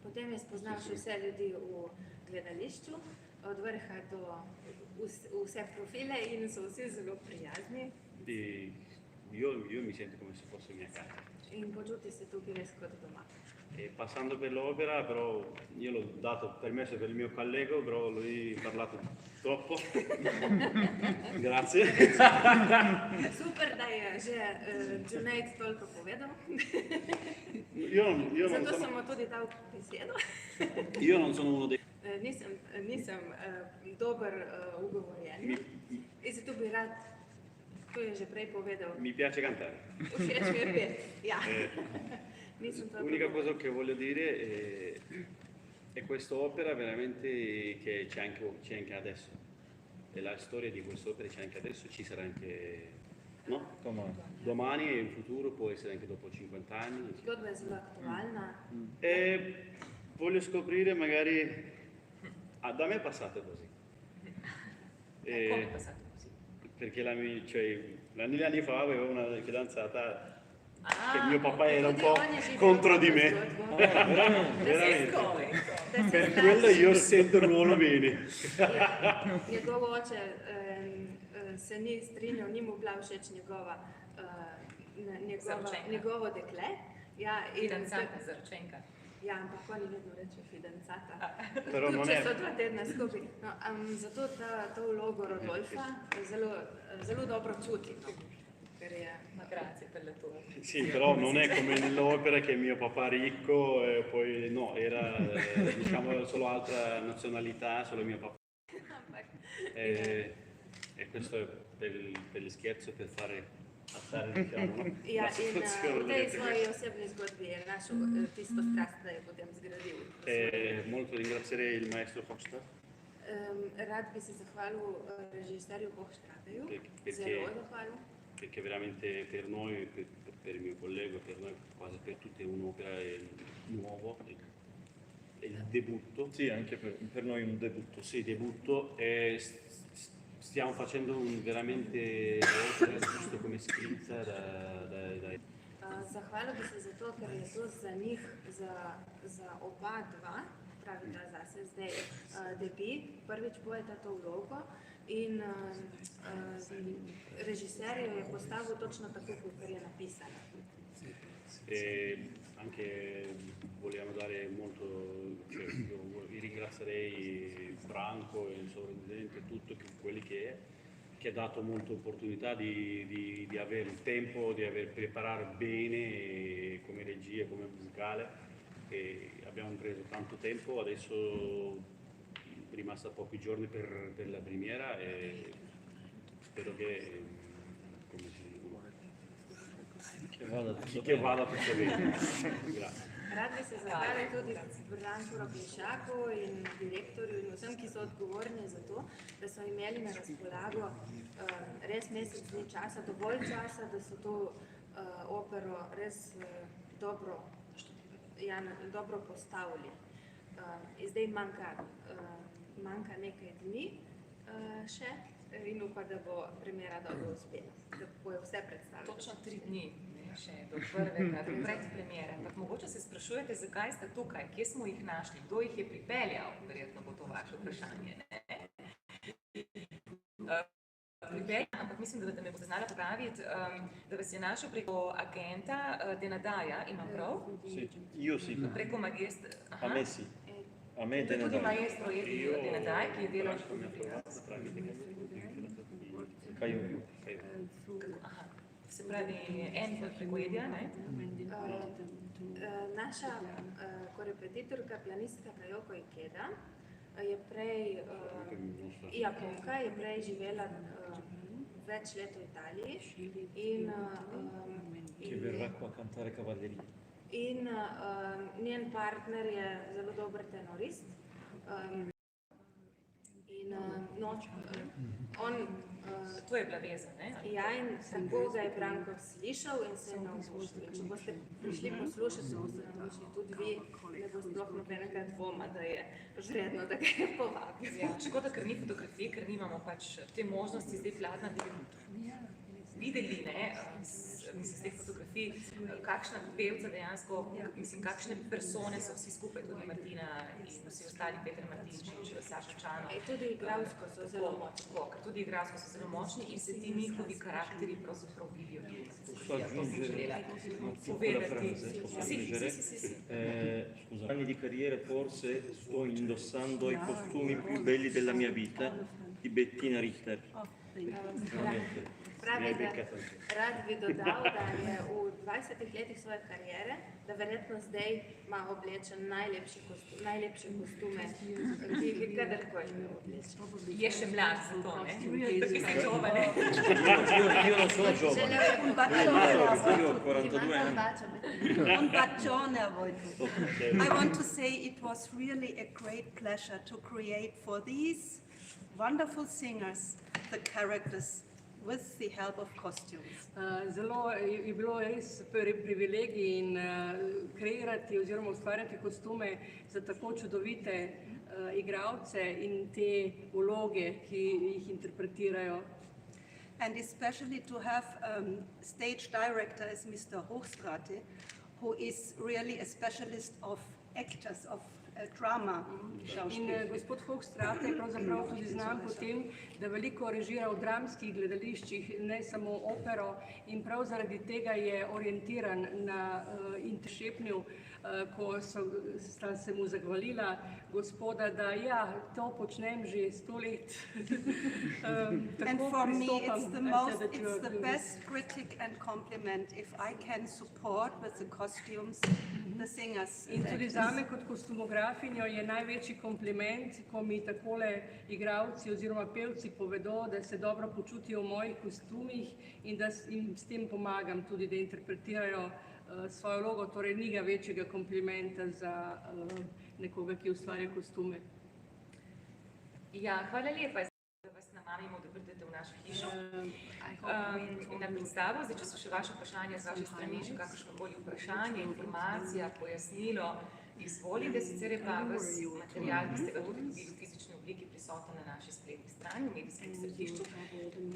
Potem je spoznal še vse ljudi v gledališču, od vrha do vse profile in so vsi zelo prijazni. Io mi sento come se fosse mia casa. In počuti se tukaj res kot doma. E passando per l'opera, però io l'ho dato permesso per il mio collega, però lui ha parlato Troppo? Grazie. Super, da je že Junaid toliko povedal. Io non Zato sono, sem mu tudi dal besedo. io non sono uno dei... Nisem dober v govorjenju. In zato bi rad, to je že prej povedal, Mi piace cantare. všeč mi je pet. Ja. Nisem toliko L'unica dober. cosa che voglio dire è quest'opera veramente che c'è anche adesso. E la storia di quest'opera c'è anche adesso, ci sarà anche... No? Domani e in futuro, può essere anche dopo 50 anni. Zgodba je zelo aktualna. E voglio scoprire magari... Ah, da me è passato così. Come è passato così? Perché negli anni fa avevo una fidanzata che Ah, mio papà era un Tudi po' on je živel contro tako di me. zgodbo. Veramente. Da se Per starši- quello io sento il ruolo bene. Njegov oče se ni strinjal, ni mu bila všeč Zaročenka. njegovo dekle. Ja, in Fidanzata, zaročenka. Ja, ampak oni vedno rečejo fidanzata. Però Tudi non če è... so 2 tedna skupaj. No, zato to vlogo Rudolfa zelo dobro čuti. No, ker je... Ma grazie per la tua. Sì, però non è come nell'opera che mio papà ricco e poi no, era diciamo solo altra nazionalità, solo mio papà. Ampak, E questo è per il scherzo, per fare passare diciamo, no? ja, la in situazione. v tej svoji osebni zgodbi je našel tisto strast, da je potem zgradil. Molto ringrazierei il maestro Hochstraate Rad bi se zahvalil režiserju Hochstraateju, Perché- zelo zahvalil. perché veramente per noi, per il mio collega, per noi, quasi per tutti è un'opera nuovo, è il debutto. Sì, anche per noi è un debutto. Sì, debutto e stiamo facendo veramente opera giusto come scritta Zahvalil bi se zato, ker je to za njih, za oba dva, pravi ta zase zdaj, debi, prvič bojeta to vlogo in režiser jo je postavil točno tako, kot je napisano. E anche vogliamo dare molto, cioè, io ringrazierei Franco e il sovrintendente, tutto quelli che ha dato molte opportunità di avere il tempo, di preparare bene come regia, come musicale. E abbiamo preso tanto tempo, adesso è rimasta pochi giorni per la premiera e spero che, come si dice, che vada tutto bene. Grazie. Rad bi se zahvalil tudi Branku Roglišaku in direktorju in vsem, ki so odgovorni za to, da so imeli na razpolago res mesec dni časa, dovolj časa, da so to opero res dobro postavili. In zdaj manjka nekaj dni še in upam, da bo premiera dobro uspela, da bojo vse predstavili. Točno 3 dni še do prvega, do predpremiere. Ampak mogoče se sprašujete, zakaj ste tukaj, kje smo jih našli, kdo jih je pripeljal, verjetno bo to vaše vprašanje. Ampak mislim, da me boste znala popraviti, da vas je našel preko agenta Denadaja, imam prav? Sì, io sì, Preko magistra. a me sì, a me te ne Tudi dai. maestro je Denadaj, ki je delal Kaj io? Aha. Se pravi, en preko Edija, ne? Naša korepetitorka, pianistka Kajoko Ikeda je prej, Japonka, je prej živela več let v Italiji Che verrà qua a cantare cavalleria. in njen partner je zelo dober tenorist. On To je bila veza, ne? Ja, in tako ga je Branko slišal in se je navdušil. In če boste prišli poslušati, se boste navdušili tudi vi, ne bo sploh nobenega dvoma, da je vredno, da ga je povabil. Ja, škoda, ker ni fotografij, ker nimamo pač te možnosti zdaj vladna, da bi videli, ne, z teh fotografij, kakšna pevca dejansko, mislim, kakšne persone so vsi skupaj, tudi Martina in vsi ostali, Peter Martinčič, Saša Čano. Tudi igralsko so zelo močni. Ker tudi igralsko so zelo močni in se ti njihovi karakteri pravzaprav vidijo. To sem želela povedati. Scusa, anni di carriera forse sto indossando i costumi più belli della mia vita di Bettina Richter. Oh, thank you. Pravi, da rad bi dodal, da je v 20 letih svoje kariere, da verjetno zdaj ima oblečen najlepše kostume, ki jih je kadarkoli imel oblečen. Je še mlad za to, ne? Tukaj se čovane. Io non sono giovane, io ho 42 anni. Un bacione a voi tutti. I want to say it was really a great pleasure to create for these wonderful singers the characters with the help of costumes. Zelo je bilo res privilegij in kreirati oziroma ustvarjati kostume za tako čudovite igralce in te vloge, ki jih interpretirajo. And especially to have stage director as Mr. Hochstraate, who is really a specialist of actors, of drama. In gospod Hochstraate je pravzaprav tudi znan po tem, da veliko režira v dramskih gledališčih, ne samo opero, in prav zaradi tega je orientiran na Interšepnju, ko sta se mu zahvalila gospoda, da ja, to počnem že 100 let. And for me, it's the best critic and compliment if I can support with the costumes the singers. In tudi zame kot kostumografinjo je največji kompliment, ko mi takole igralci oziroma pevci povedo, da se dobro počutijo v mojih kostumih in da jim s tem pomagam tudi, da interpretirajo svojo vlogo, torej ni ga večjega komplimenta za nekoga, ki ustvarja kostume. Ja, hvala lepa, da vas namamimo, da pridete v našo hišo. Na predstavo, zdaj, če so še vaše vprašanja z vaše strani, že kakršnokoli vprašanje, informacija, pojasnilo, izvolite, sicer je pa vas material, ki ste ga tudi dobili v fizični obliki, prisoten na naši spletni strani, v medijskem središču,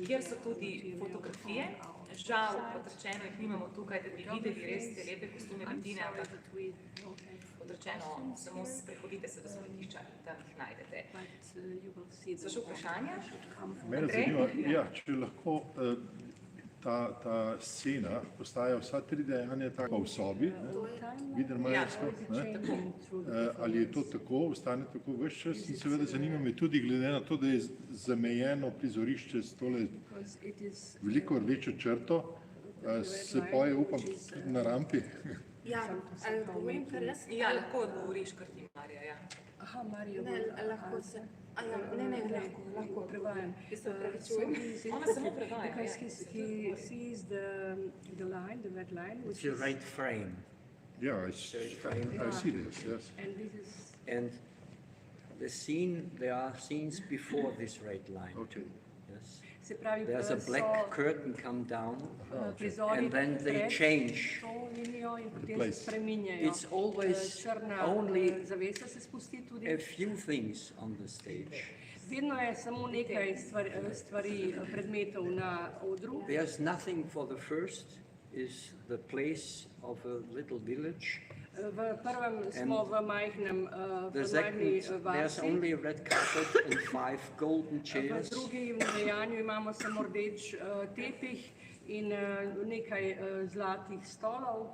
kjer so tudi fotografije. Žal, kot rečeno, jih nimamo tukaj, da bi videli res te lepe kostume Bettine, ampak kot rečeno, samo sprehodite se do središča in tam jih najdete. So še vprašanja? Mene zanima, ja, če lahko ta scena postaja vsa 3 dejanja tako v sobi, vidermajersko, ali je to tako, ostane tako ves čas, in seveda zanima me tudi glede na to, da je zamejeno prizorišče s tole veliko rdečo črto, se poje, upam, na rampi. Ja, ali govorim kar jaz? Ja, lahko odgovoriš, kar ti Marija, ja. Aha, Marija. Ne, lahko se. Ne, lahko prevajam. Ona samo prevaja, ja. Because he sees the line, the red line. It's the right frame. Yeah, I see this, yes. And this is... And the scene, there are scenes before this red line too. Yes. Se pravi, There's a black curtain come down, and then they change. It's always only a few things on the stage. Vedno je samo nekaj stvari, predmetov na odru. There's nothing for the first, is the place of a little village. V prvem smo v majhni there's vasi. only a red carpet and 5 golden V chairs. drugem dejanju imamo samo rdeč tepih in nekaj zlatih stolov.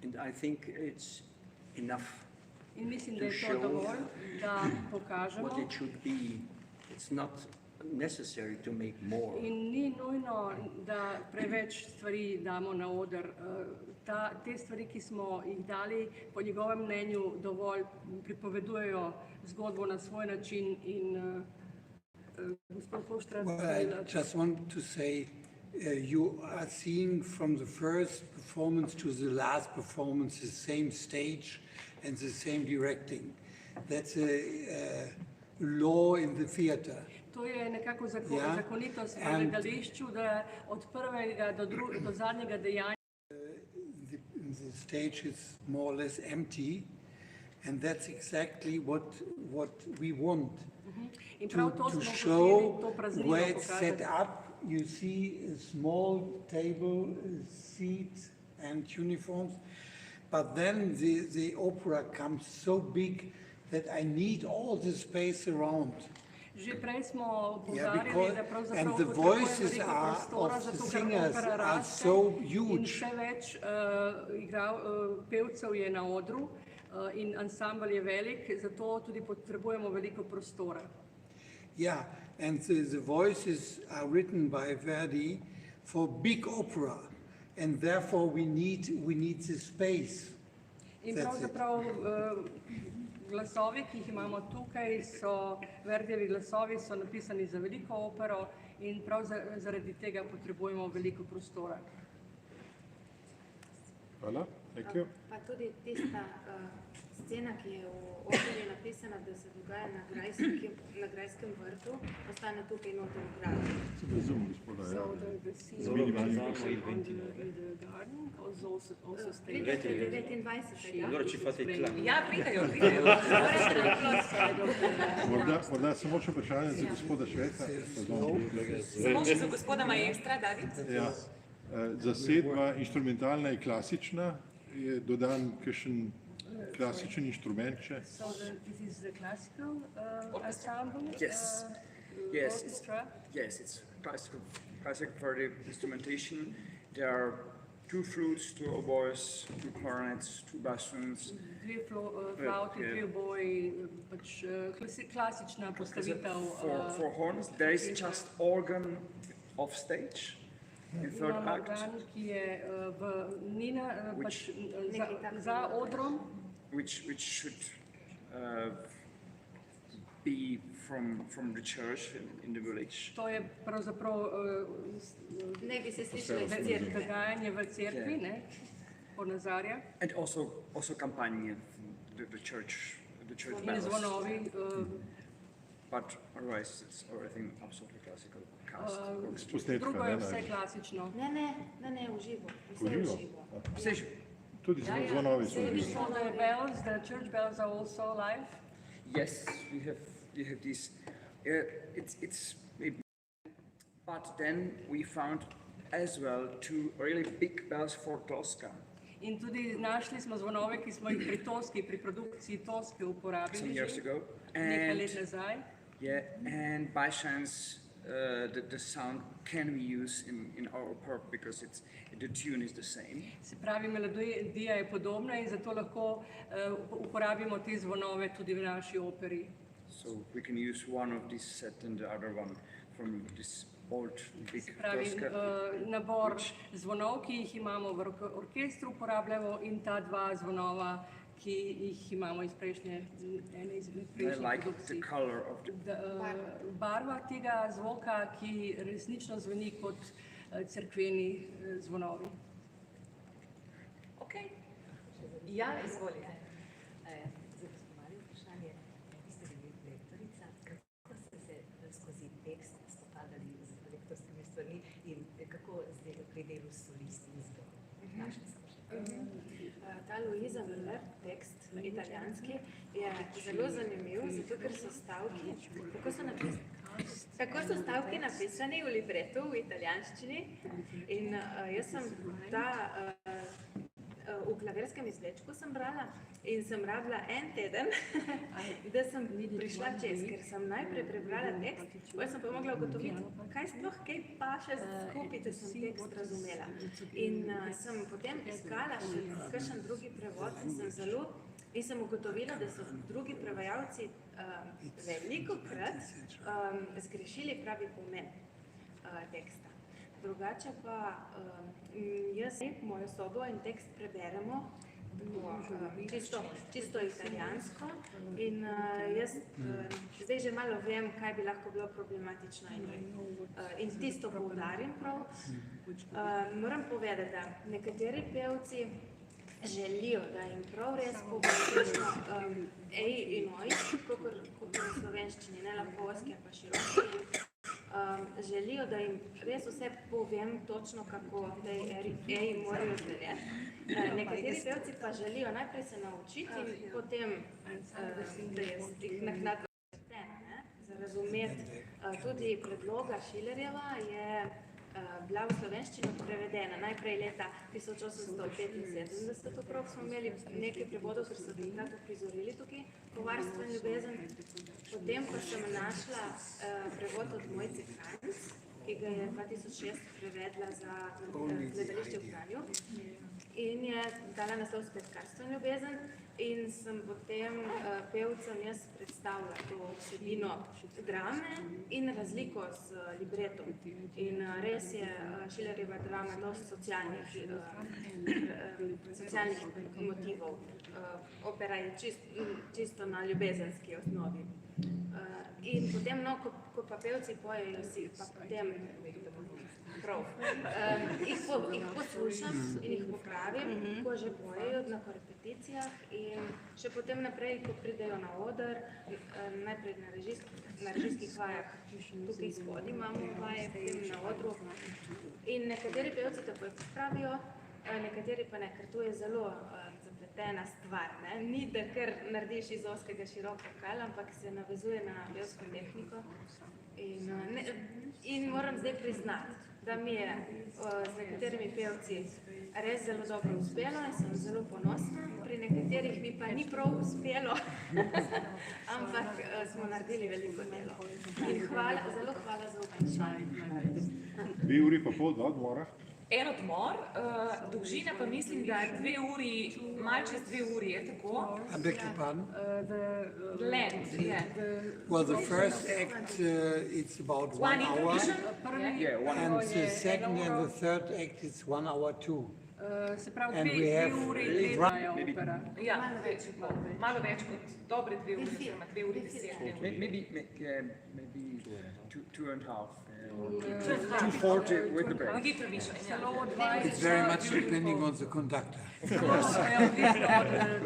And I think it's enough In mislim, da to je to show dovolj, da pokažemo. what it should be. It's not necessary to make more. In ni nujno, da preveč stvari damo na oder. Te stvari, ki smo jih dali, po njegovem mnenju dovolj pripovedujejo zgodbo na svoj način in gospod Hochstraate. Well, I just want to say, you are seeing from the first performance to the last performance the same stage and the same directing. That's a law in the theater. To je nekako zakonitost v gledališču, da od prvega do zadnjega dejanja the stage is more or less empty, and that's exactly what we want to show where it's set up. You see a small table, seats and uniforms, but then the opera comes so big that I need all the space around. Že prej smo poudarjali, da pravzaprav and the voices of the singers are so huge. In vse več pevcev je na odru in ansambel je velik, zato tudi potrebujemo veliko prostora. Yeah, and the voices are written by Verdi for big opera, and therefore we need the space. In That's it. pravzaprav glasovi, ki jih imamo tukaj, so Verdijevi glasovi, so napisani za veliko opero in prav zaradi tega potrebujemo veliko prostora. Hvala, thank you. Pa tudi tista scena, ki je v operi napisana, da se dogaja na grajskem vrtu, ostane tukaj noter v gradu. Se razumem, gospoda, ja. So the scene Zelo in Balzano the il 29. garden also stays. Pridete 29. Allora ci fate il clan. Ja, pridajo. Morda samo še vprašanje za gospoda Šveca. Samo še za gospoda maestra, David. Ja. Zasedba instrumentalna je klasična, je dodan kakšen klasičen inštrument še? So this is the classical ensemble? Yes. Yes, Orchestra? Yes, it's classic for the instrumentation. There are 2 flutes, 2 oboes, 2 clarinets, 2 bassoons. Dve flauti, dve oboji, pač klasična postavitev. For horns, there is just organ off stage in third Imamo act, organ, ki je pač za odrom, which should be from the church in the village. to je pravzaprav Ne bi se slišali v cerkvi. dogajanje v cerkvi, ne, ponazarja. And also campagne, the church In bells. zvonovi, But otherwise, it's everything absolutely classical cast. Posnetka, drugo je ne, vse ne. klasično. Ne, v živo. Vse V v živo? živo. Stage. Tudi zvonovi so v živo. So the bells, the church bells are also live. Yes, we have these. It's maybe, but then we found as well 2 really big bells for Tosca. In tudi našli smo zvonove, ki smo jih pri Toski, pri produkciji Toske Some uporabili years že ago, nekaj and let nazaj. yeah, and by chance the sound can we use in our opera because the tune is the same. Se pravi, melodija je podobna in zato lahko uporabimo te zvonove tudi v naši operi. So we can use one of this set and the other one from this old big Se pravi, Tosca. nabor zvonov, ki jih imamo v orkestru, uporabljamo in ta 2 zvonova, ki jih imamo iz ene izmed I prejšnjih like the produkcij. color of the. Barva tega zvoka, ki resnično zveni kot cerkveni zvonovi. Okej. Ja, izvolite. Za gospodarje vprašanje, vi ste bili lektorica, kako ste se skozi tekst spopadali z lektorskimi stvarmi in kako zdaj pri delu s solisti in zborom? Našli smo še. Ta Luisa Miller, tekst italijanski, je zelo zanimiv, zato ker so stavki, kako so stavki napisani v libretu v italijanščini in jaz sem v klavirskem izvlečku sem brala in sem rabila en teden, da sem prišla čez, ker sem najprej prebrala tekst, potem sem pa mogla ugotoviti, kaj sploh kaj paše skupaj, da sem tekst razumela. In sem potem iskala še kakšen drugi prevod in sem ugotovila, da so drugi prevajalci velikokrat zgrešili pravi pomen teksta. Drugače pa jaz mojo sobo in tekst preberemo čisto italijansko in jaz zdaj že malo vem, kaj bi lahko bilo problematično in tisto poudarim prav. Moram povedati, da nekateri pevci želijo, da jim prav res povedano ej in oj, kakor v slovenščini, ne lahovski, pa široki. Želijo, da jim res vse povem točno, kako tej eji morajo zveneti. Nekateri pevci pa želijo najprej se naučiti in potem, da jih naknadno za razumeti. Tudi predloga Schillerjeva je bila v slovenščino prevedena najprej leta 1875, okrog smo imeli nekaj prevodov, ker so takrat uprizorili tukaj Povarstvo in ljubezen. Potem pa sem našla prevod od Mojce Kranjc, ki ga je 2006 prevedla za gledališče v Kranju. In in je dala naslov spet Karstvena ljubezen in sem potem pevcem jaz predstavila to vsebino drame in razliko z libretom. In res je Schillerjeva drama dosti socialnih motivov. Opera je čisto na ljubezenski osnovi. In potem, no, ko pa pevci pojejo, si pa potem jih poslušam in jih popravim, ko že pojejo na korepeticijah in še potem naprej, ko pridejo na oder, najprej na režijskih vajah, tukaj spodaj imamo vaje, potem na odru. In nekateri pevci takoj popravijo, nekateri pa ne, ker to je zelo zapletena stvar. Ni, da kar narediš iz ozkega širok vokal, ampak se navezuje na pevsko tehniko. In moram zdaj priznati, da mi je z nekaterimi pevci res zelo dobro uspelo in sem zelo ponosna. Pri nekaterih mi pa ni prav uspelo, ampak smo naredili veliko delo. In zelo hvala za vprašanje. 2 uri pa pol, 2 odmora. En odmor, dolžina pa mislim, da 2 uri, malo čez 2 uri, je tako? I beg your pardon? Length, yeah. Well, the first act, it's about 1 One hour, intermission? and the second and the third act, it's 1 hour too. Se pravi, And we 2 have uri traja opera. Ja, malo več kot dobre 2 uri, oziroma 2 uri 10. Maybe 2.5. 240 with the break. It's very much depending on the conductor. Na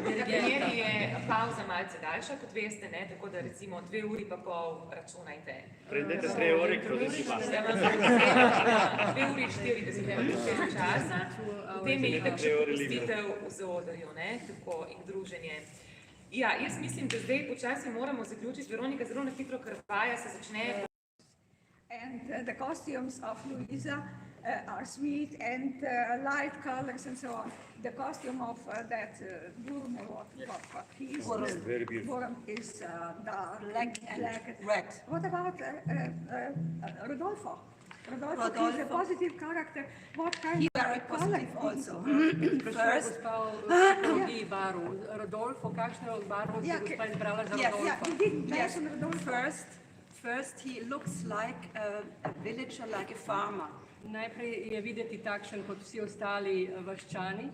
premieri je pauza malce daljša, kot veste, tako da recimo 2 uri pa pol računajte. Prendete 3 ore, così si basta. 2 uri 40 minut časa, potem je itak še popustitev v zaodrju, tako in druženje. Ja, jaz mislim, da zdaj počasi moramo zaključiti. Veronika, zelo na hitro, ker vaja se začne. And the costumes of Luisa are sweet and light colors and so on. The costume of that Burm, what he is, Very beautiful. Burm is dark, Black and red. What about Rudolfo? Rudolfo is a positive character. What kind of color Also. First, Rudolfo, kakšno barvo si gospa izbrala za Rudolfa? you didn't mention Rudolfo. First, he looks like a villager, like a farmer. Najprej je videti takšen kot vsi ostali vaščani.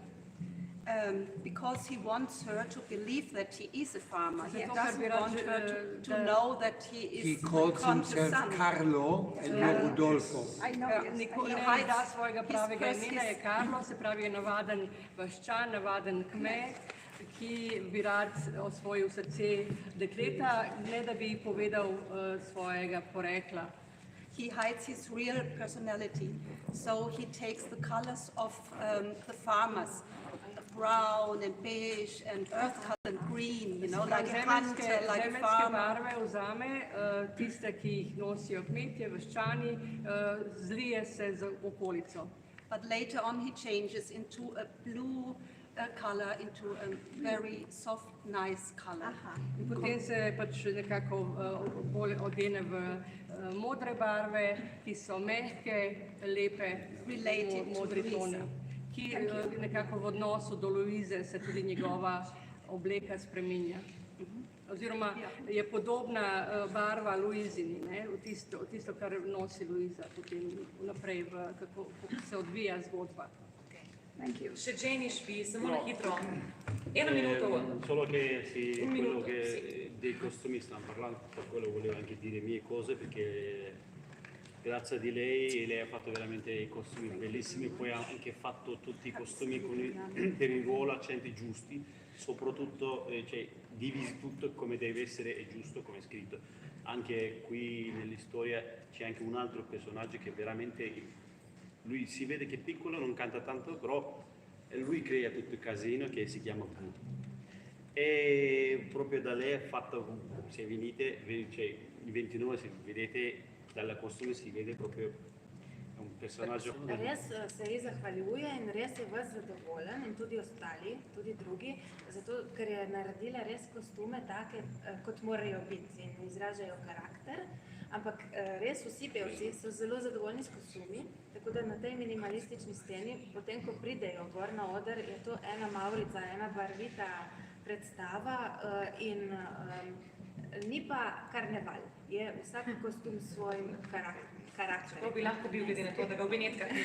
Because he wants her to believe that he is a farmer. He Zato, doesn't ker bi rad, want her to da- know that he He is calls himself son. Carlo and not Rudolfo. I know, yes. Nikoli He ne hides da svojega his pravega first imena, je Karlo, se pravi je navaden vaščan, navaden kmet, ki bi rad osvojil srce dekleta, ne da bi povedal svojega porekla. He hides his real personality. So he takes the colors of the farmers, brown and beige and earth color and green, you know, like a hunter, like a Zemeljske farmer. barve vzame, tiste, ki jih nosijo kmetje, vaščani, zlije se z okolico. But later on he changes into a blue color, into a very soft, nice color. In potem se pač nekako bolj odene v modre barve, ki so mehke, lepe, Related to modri Luisa. toni. Ki nekako v odnosu do Luize se tudi njegova obleka spreminja. Oziroma je podobna barva Luizini, tisto, kar nosi Luisa potem naprej, kako se odvija zgodba. Še Jenny Špi, samo na hitro. 1 minuto. Solo che sì, quello che dei costumi stanno parlando, per quello volevo anche dire mie cose, perché grazie a di lei ha fatto veramente i costumi bellissimi, poi ha anche fatto tutti i costumi per il ruolo, accenti giusti, soprattutto divisi tutto come deve essere e giusto come è scritto. Anche qui nell'istoria c'è anche un altro personaggio che veramente, lui si vede che è piccolo, non canta tanto, però lui crea tutto il casino che si chiama Blu. E proprio da lei è fatto, se venite, il 29, se vedete dal costume si vede proprio un personaggio. Res se ji zahvaljuje in res je vas zadovoljen in tudi ostali, tudi drugi, zato ker je naredila res kostume take, kot morajo biti in izražajo karakter. ampak res vsi pevci so zelo zadovoljni s kostumi, tako da na tej minimalistični sceni, potem ko pridejo gor na oder, je to ena mavrica, ena barvita predstava in ni pa karneval, je vsak kostum s svojim karakterjem. To bi lahko bil glede na to, da ga v Benetkah ni.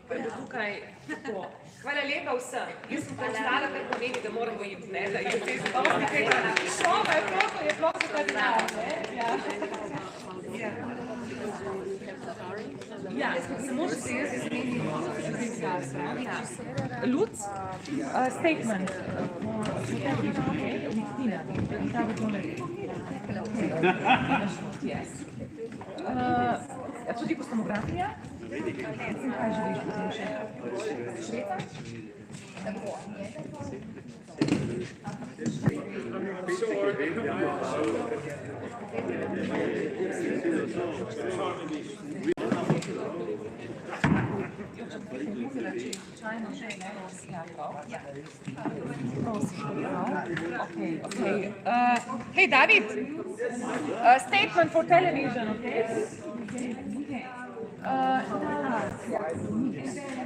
Pa je tukaj tako. Hvala lepa vsem. Jaz sem postala, kar pomeni, da moramo iti, ne, da je te zdosti tega. Šova je prosto, je prosto kardinal, ne? Ja, samo še se jaz izmenim. Lutz, statement. Tudi kostumografija? Kaj želiš potem še? Šveca? Tako. Hey, David, statement for television, okay?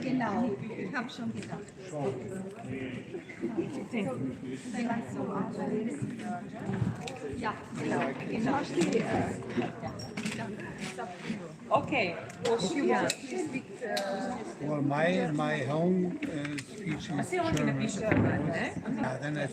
Genau, ich habe schon gedacht. Ja, genau. Okay. Well, my home speech is German. German. Then I